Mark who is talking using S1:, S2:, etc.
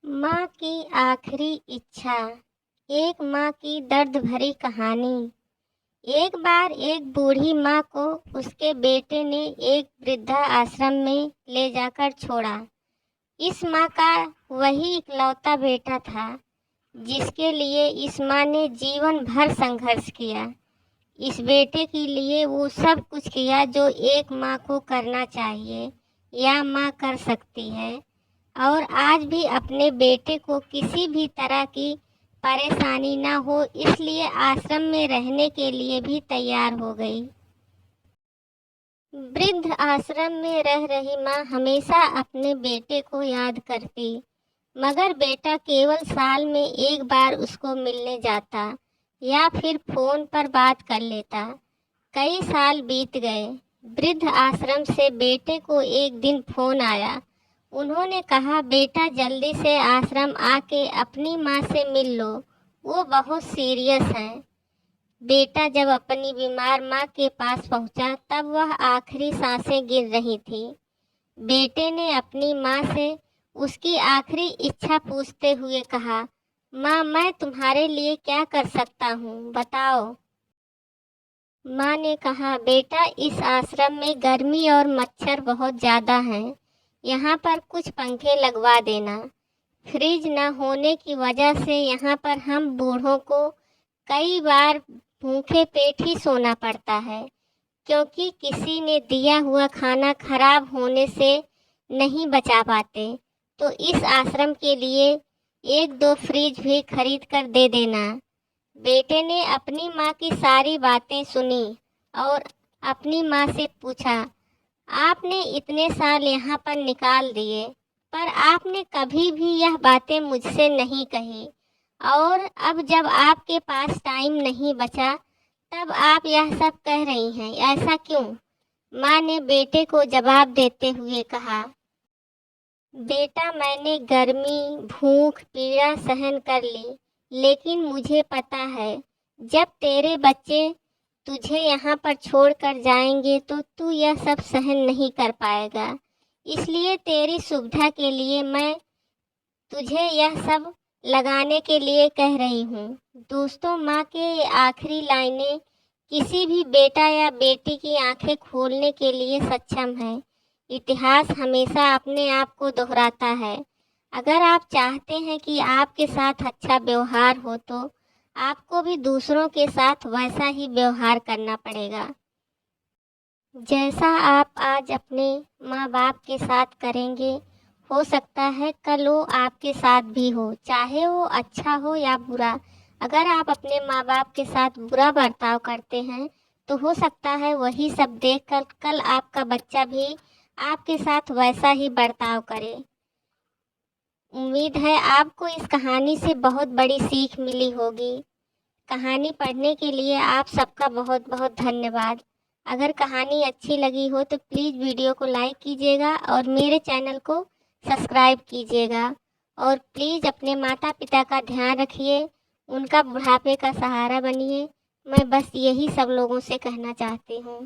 S1: माँ की आखिरी इच्छा। एक माँ की दर्द भरी कहानी। एक बार एक बूढ़ी माँ को उसके बेटे ने एक वृद्धा आश्रम में ले जाकर छोड़ा। इस माँ का वही इकलौता बेटा था जिसके लिए इस माँ ने जीवन भर संघर्ष किया। इस बेटे के लिए वो सब कुछ किया जो एक माँ को करना चाहिए या माँ कर सकती है, और आज भी अपने बेटे को किसी भी तरह की परेशानी ना हो इसलिए आश्रम में रहने के लिए भी तैयार हो गई। वृद्ध आश्रम में रह रही माँ हमेशा अपने बेटे को याद करती, मगर बेटा केवल साल में एक बार उसको मिलने जाता या फिर फोन पर बात कर लेता। कई साल बीत गए। वृद्ध आश्रम से बेटे को एक दिन फोन आया। उन्होंने कहा, बेटा जल्दी से आश्रम आके अपनी माँ से मिल लो, वो बहुत सीरियस है। बेटा जब अपनी बीमार माँ के पास पहुँचा तब वह आखिरी सांसें गिर रही थी। बेटे ने अपनी माँ से उसकी आखिरी इच्छा पूछते हुए कहा, माँ मैं तुम्हारे लिए क्या कर सकता हूँ, बताओ। माँ ने कहा, बेटा इस आश्रम में गर्मी और मच्छर बहुत ज़्यादा हैं, यहाँ पर कुछ पंखे लगवा देना। फ्रिज न होने की वजह से यहाँ पर हम बूढ़ों को कई बार भूखे पेट ही सोना पड़ता है, क्योंकि किसी ने दिया हुआ खाना खराब होने से नहीं बचा पाते। तो इस आश्रम के लिए एक दो फ्रिज भी खरीद कर दे देना। बेटे ने अपनी माँ की सारी बातें सुनी और अपनी माँ से पूछा, आपने इतने साल यहाँ पर निकाल दिए पर आपने कभी भी यह बातें मुझसे नहीं कही, और अब जब आपके पास टाइम नहीं बचा तब आप यह सब कह रही हैं, ऐसा क्यों? माँ ने बेटे को जवाब देते हुए कहा, बेटा मैंने गर्मी, भूख, पीड़ा सहन कर ली, लेकिन मुझे पता है जब तेरे बच्चे तुझे यहाँ पर छोड़कर जाएंगे तो तू यह सब सहन नहीं कर पाएगा। इसलिए तेरी सुविधा के लिए मैं तुझे यह सब लगाने के लिए कह रही हूँ। दोस्तों, माँ के आखिरी लाइनें किसी भी बेटा या बेटी की आंखें खोलने के लिए सक्षम है। इतिहास हमेशा अपने आप को दोहराता है। अगर आप चाहते हैं कि आपके साथ अच्छा व्यवहार हो तो आपको भी दूसरों के साथ वैसा ही व्यवहार करना पड़ेगा। जैसा आप आज अपने माँ बाप के साथ करेंगे, हो सकता है कल वो आपके साथ भी हो, चाहे वो अच्छा हो या बुरा। अगर आप अपने माँ बाप के साथ बुरा बर्ताव करते हैं तो हो सकता है वही सब देखकर कल आपका बच्चा भी आपके साथ वैसा ही बर्ताव करे। उम्मीद है आपको इस कहानी से बहुत बड़ी सीख मिली होगी। कहानी पढ़ने के लिए आप सबका बहुत बहुत धन्यवाद। अगर कहानी अच्छी लगी हो तो प्लीज़ वीडियो को लाइक कीजिएगा और मेरे चैनल को सब्सक्राइब कीजिएगा। और प्लीज़ अपने माता पिता का ध्यान रखिए, उनका बुढ़ापे का सहारा बनिए। मैं बस यही सब लोगों से कहना चाहती हूँ।